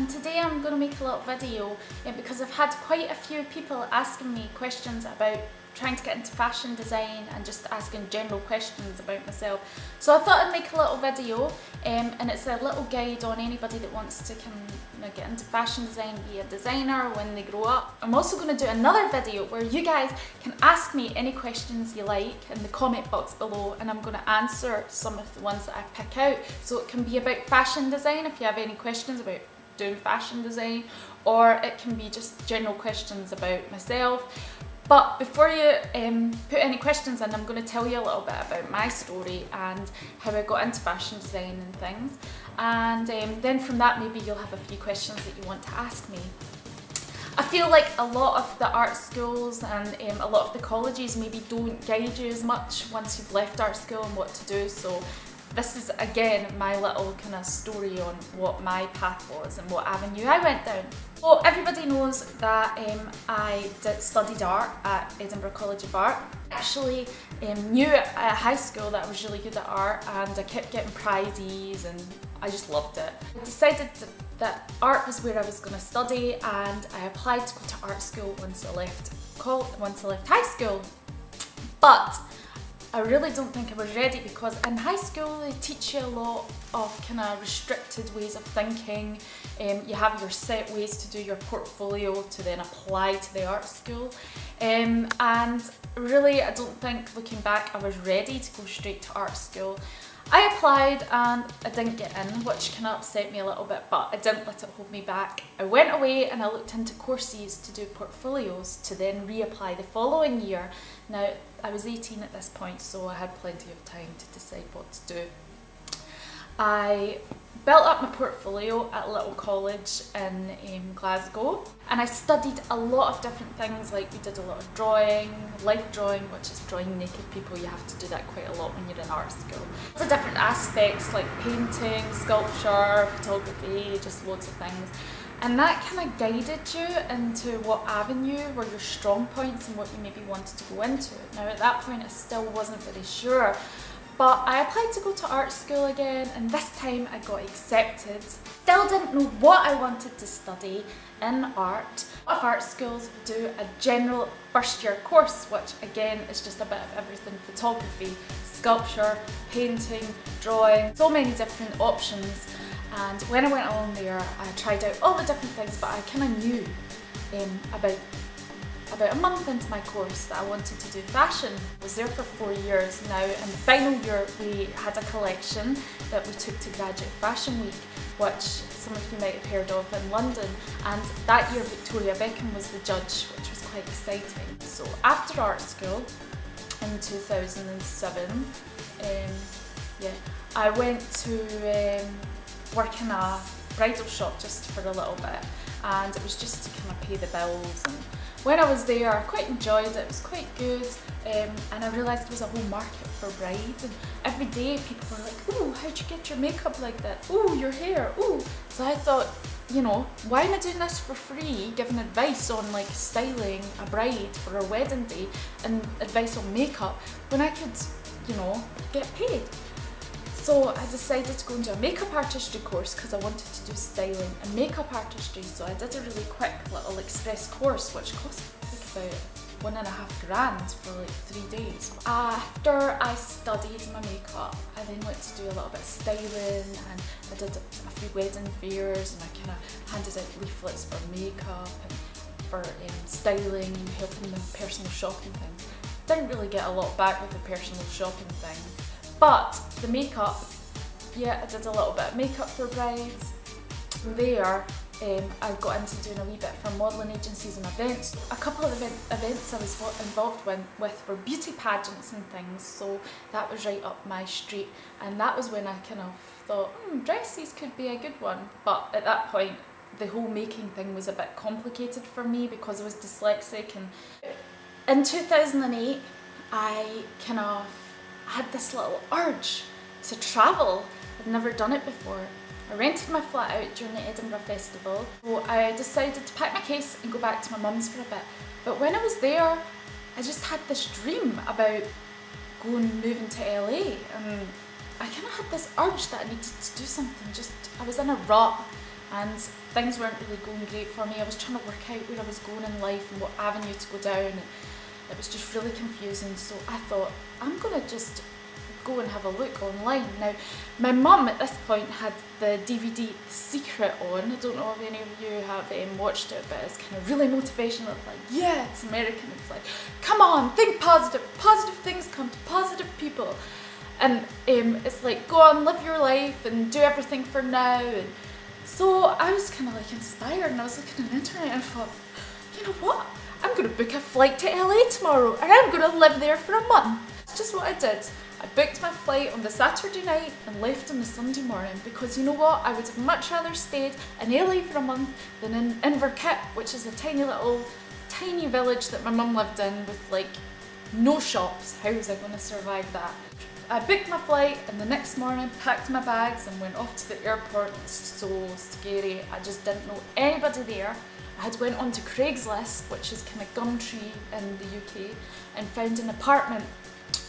and today I'm going to make a little video because I've had quite a few people asking me questions about trying to get into fashion design and just asking general questions about myself. So I thought I'd make a little video and it's a little guide on anybody that wants to get into fashion design, be a designer when they grow up. I'm also going to do another video where you guys can ask me any questions you like in the comment box below, and I'm going to answer some of the ones that I pick out. So it can be about fashion design if you have any questions about doing fashion design, or it can be just general questions about myself. But before you put any questions in, I'm going to tell you a little bit about my story and how I got into fashion design and things. And then from that, maybe you'll have a few questions that you want to ask me. I feel like a lot of the art schools and a lot of the colleges maybe don't guide you as much once you've left art school and what to do. So this is again my little kind of story on what my path was and what avenue I went down. Well, everybody knows that I studied art at Edinburgh College of Art. I actually knew at high school that I was really good at art, and I kept getting prizes and I just loved it. I decided that art was where I was going to study, and I applied to go to art school once I left high school. But I really don't think I was ready, because in high school they teach you a lot of kind of restricted ways of thinking. You have your set ways to do your portfolio to then apply to the art school. And really I don't think, looking back, I was ready to go straight to art school. I applied and I didn't get in, which kind of upset me a little bit, but I didn't let it hold me back. I went away and I looked into courses to do portfolios to then reapply the following year. Now, I was 18 at this point, so I had plenty of time to decide what to do. I built up my portfolio at a little college in Glasgow, and I studied a lot of different things. Like, we did a lot of drawing, life drawing, which is drawing naked people. You have to do that quite a lot when you're in art school. Lots of different aspects like painting, sculpture, photography, just loads of things. And that kind of guided you into what avenue were your strong points and what you maybe wanted to go into. Now at that point I still wasn't very sure, but I applied to go to art school again, and this time I got accepted. Still didn't know what I wanted to study in art. A lot of art schools do a general first year course, which again is just a bit of everything: photography, sculpture, painting, drawing, so many different options. And when I went along there, I tried out all the different things, but I kind of knew about a month into my course that I wanted to do fashion. I was there for 4 years now, and the final year we had a collection that we took to Graduate Fashion Week, which some of you might have heard of, in London. And that year Victoria Beckham was the judge, which was quite exciting. So after art school in 2007, I went to work in a bridal shop just for a little bit, and it was just to kind of pay the bills. And when I was there, I quite enjoyed it. It was quite good, and I realised there was a whole market for brides, and every day people were like, "Ooh, how'd you get your makeup like that? Ooh, your hair, ooh." So I thought, you know, why am I doing this for free, giving advice on like styling a bride for her wedding day and advice on makeup, when I could, you know, get paid? So I decided to go into a makeup artistry course because I wanted to do styling and makeup artistry. So I did a really quick little express course, which cost like about £1.5 grand for like 3 days. After I studied my makeup, I then went to do a little bit of styling, and I did a few wedding fairs, and I kind of handed out leaflets for makeup and for styling, helping them personal shopping things. Didn't really get a lot back with the personal shopping thing. But the makeup, yeah, I did a little bit of makeup for brides. From there, I got into doing a wee bit for modelling agencies and events. A couple of events I was involved with were beauty pageants and things, so that was right up my street. And that was when I kind of thought, dresses could be a good one. But at that point, the whole making thing was a bit complicated for me because I was dyslexic. And in 2008, I kind of had this little urge to travel. I'd never done it before. I rented my flat out during the Edinburgh Festival, so I decided to pack my case and go back to my mum's for a bit. But when I was there, I just had this dream about moving to LA, and I kind of had this urge that I needed to do something. I was in a rut, and things weren't really going great for me. I was trying to work out where I was going in life and what avenue to go down, and it was just really confusing. So I thought, I'm gonna just go and have a look online. Now, my mum at this point had the DVD Secret on. I don't know if any of you have watched it, but it's kind of really motivational. It's like, yeah, it's American. It's like, come on, think positive. Positive things come to positive people. And it's like, go on, live your life and do everything for now. And so I was kind of like inspired, and I was looking on the internet and I thought, you know what? I'm going to book a flight to LA tomorrow and I'm going to live there for a month. It's just what I did. I booked my flight on the Saturday night and left on the Sunday morning, because you know what? I would have much rather stayed in LA for a month than in Inverkit, which is a tiny village that my mum lived in with like no shops. How was I going to survive that? I booked my flight, and the next morning packed my bags and went off to the airport. It was so scary. I just didn't know anybody there. I had went onto Craigslist, which is kind of Gumtree in the UK, and found an apartment,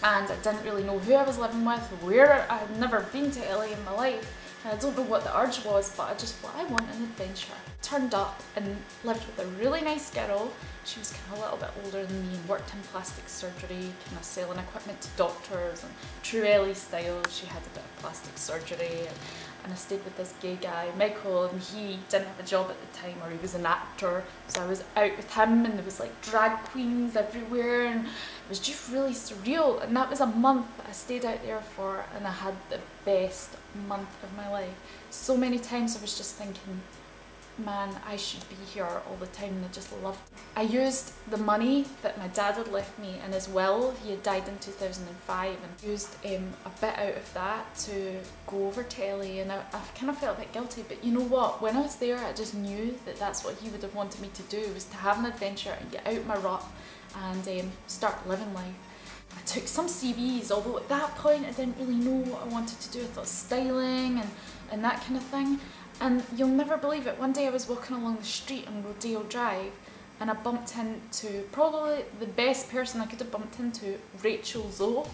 and I didn't really know who I was living with, where. I had never been to LA in my life, and I don't know what the urge was, but I just thought, I want an adventure. Turned up and lived with a really nice girl. She was kind of a little bit older than me and worked in plastic surgery, kind of selling equipment to doctors, and true Ellie style. She had a bit of plastic surgery, and I stayed with this gay guy, Michael, and he didn't have a job at the time, or he was an actor, so I was out with him, and there was like drag queens everywhere, and it was just really surreal. And that was a month I stayed out there for, and I had the best month of my life. So many times I was just thinking, man, I should be here all the time, and I just loved it. I used the money that my dad had left me in his will. He had died in 2005, and used a bit out of that to go over to LA, and I kind of felt a bit guilty, but you know what, when I was there I just knew that that's what he would have wanted me to do, was to have an adventure and get out my rut and start living life. I took some CVs, although at that point I didn't really know what I wanted to do. I thought styling and that kind of thing. And you'll never believe it, one day I was walking along the street on Rodeo Drive, and I bumped into probably the best person I could have bumped into, Rachel Zoe.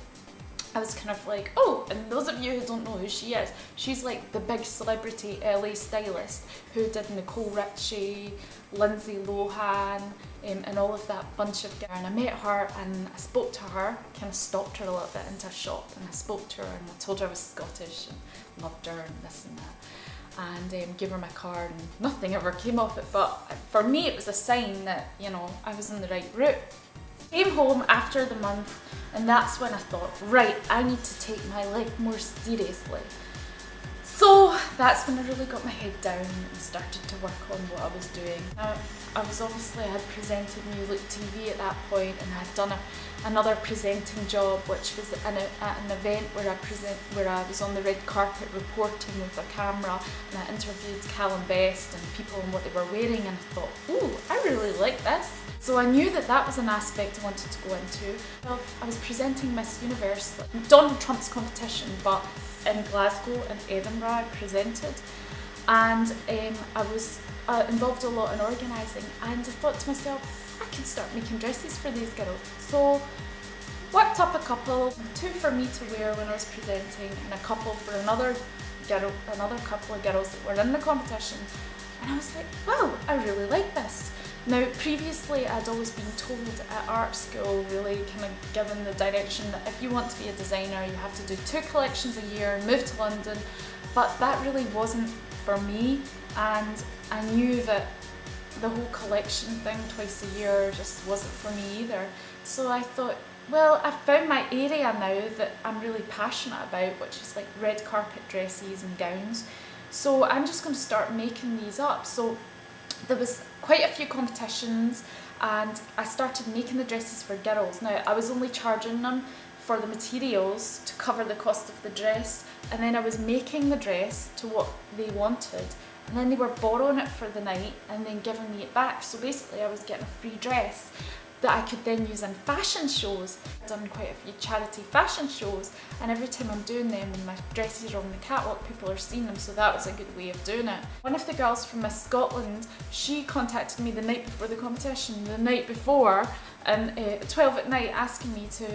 I was kind of like, oh, and those of you who don't know who she is, she's like the big celebrity LA stylist who did Nicole Richie, Lindsay Lohan, and all of that bunch of girls. And I met her and I spoke to her, kind of stalked her a little bit into a shop, and I spoke to her and I told her I was Scottish and loved her and this and that. And gave her my card, and nothing ever came of it, but for me it was a sign that, you know, I was on the right route. Came home after the month, and that's when I thought, right, I need to take my life more seriously. So that's when I really got my head down and started to work on what I was doing. Now, I had presented New Look TV at that point, and I had done another presenting job, which was at an event where I was on the red carpet reporting with a camera, and I interviewed Carolyn and people and what they were wearing, and I thought, ooh, I really like this. So I knew that that was an aspect I wanted to go into. Well, I was presenting Miss Universe, Donald Trump's competition, but in Glasgow and Edinburgh I presented, and I was involved a lot in organising, and I thought to myself, I can start making dresses for these girls. So worked up a couple, 2 for me to wear when I was presenting, and a couple for another couple of girls that were in the competition, and I was like, wow, I really like this. Now, previously I'd always been told at art school, really kind of given the direction that if you want to be a designer, you have to do 2 collections a year and move to London, but that really wasn't for me, and I knew that the whole collection thing twice a year just wasn't for me either. So I thought, well, I've found my area now that I'm really passionate about, which is like red carpet dresses and gowns. So I'm just going to start making these up. So there was quite a few competitions, and I started making the dresses for girls. Now, I was only charging them for the materials to cover the cost of the dress, and then I was making the dress to what they wanted, and then they were borrowing it for the night and then giving me it back. So basically I was getting a free dress that I could then use in fashion shows. I've done quite a few charity fashion shows, and every time I'm doing them and my dresses are on the catwalk, people are seeing them, so that was a good way of doing it. One of the girls from Miss Scotland, she contacted me the night before the competition, the night before, and at 12 at night asking me to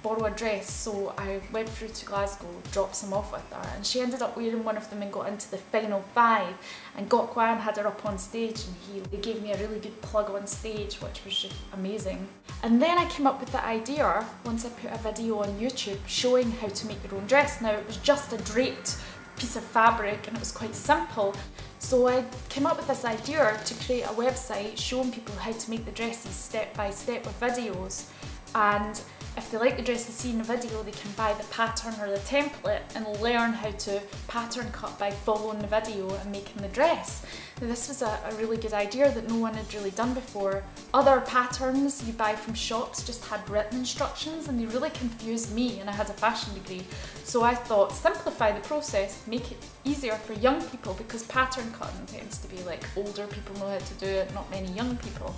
borrow a dress, so I went through to Glasgow, dropped some off with her, and she ended up wearing one of them and got into the final 5, and Gok Wan had her up on stage, and they gave me a really good plug on stage, which was just amazing. And then I came up with the idea, once I put a video on YouTube showing how to make your own dress. Now it was just a draped piece of fabric and it was quite simple. So I came up with this idea to create a website showing people how to make the dresses step by step with videos, and if they like the dress they see in the video, they can buy the pattern or the template and learn how to pattern cut by following the video and making the dress. Now this was a really good idea that no one had really done before. Other patterns you buy from shops just had written instructions and they really confused me, and I had a fashion degree. So I thought, simplify the process, make it easier for young people, because pattern cutting tends to be like older people know how to do it, not many young people.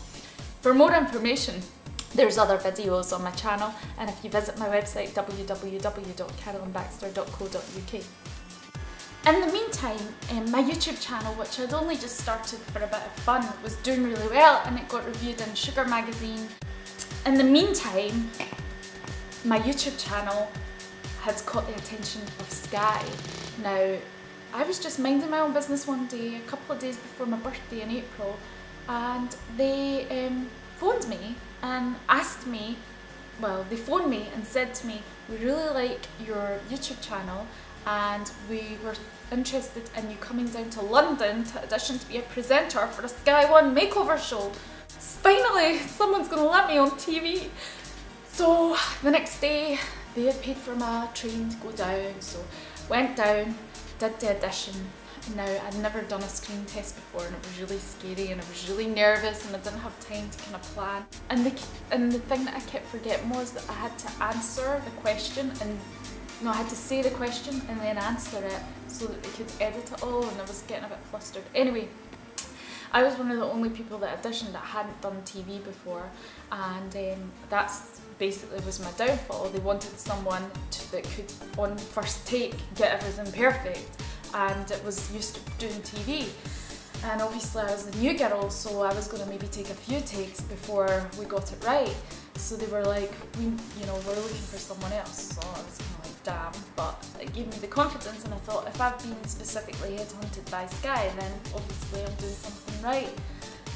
For more information, there's other videos on my channel, and if you visit my website www.carolynbaxter.co.uk. In the meantime, my YouTube channel, which I'd only just started for a bit of fun, was doing really well and it got reviewed in Sugar magazine. In the meantime, my YouTube channel has caught the attention of Sky. Now, I was just minding my own business one day, a couple of days before my birthday in April, and they phoned me and asked me, well, they phoned me and said to me, we really like your YouTube channel and we were interested in you coming down to London to audition to be a presenter for a Sky One makeover show. Finally, someone's going to let me on TV. So the next day, they had paid for my train to go down, so went down, did the audition. Now, I'd never done a screen test before and it was really scary and I was really nervous and I didn't have time to kind of plan. And the thing that I kept forgetting was that I had to answer the question, and no, I had to say the question and then answer it so that they could edit it all, and I was getting a bit flustered. Anyway, I was one of the only people that auditioned that hadn't done TV before, and that's basically was my downfall. They wanted someone that could, on first take, get everything perfect, and it was used to doing TV. And obviously I was the new girl, so I was going to maybe take a few takes before we got it right. So they were like, we're looking for someone else. So I was kind of like, damn. But it gave me the confidence, and I thought, if I've been specifically headhunted by Sky, then obviously I'm doing something right.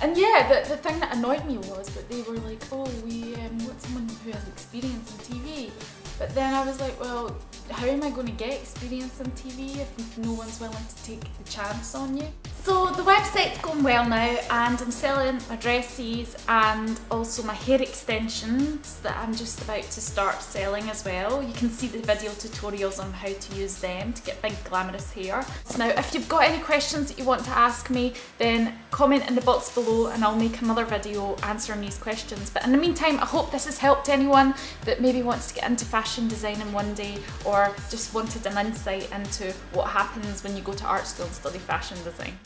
And yeah, the thing that annoyed me was that they were like, oh, we want someone who has experience in TV. But then I was like, well, how am I going to get experience in TV if no one's willing to take the chance on you? So the website's going well now, and I'm selling my dresses and also my hair extensions that I'm just about to start selling as well. You can see the video tutorials on how to use them to get big glamorous hair. So now, if you've got any questions that you want to ask me, then comment in the box below and I'll make another video answering these questions. But in the meantime, I hope this has helped anyone that maybe wants to get into fashion designing one day, or just wanted an insight into what happens when you go to art school and study fashion design.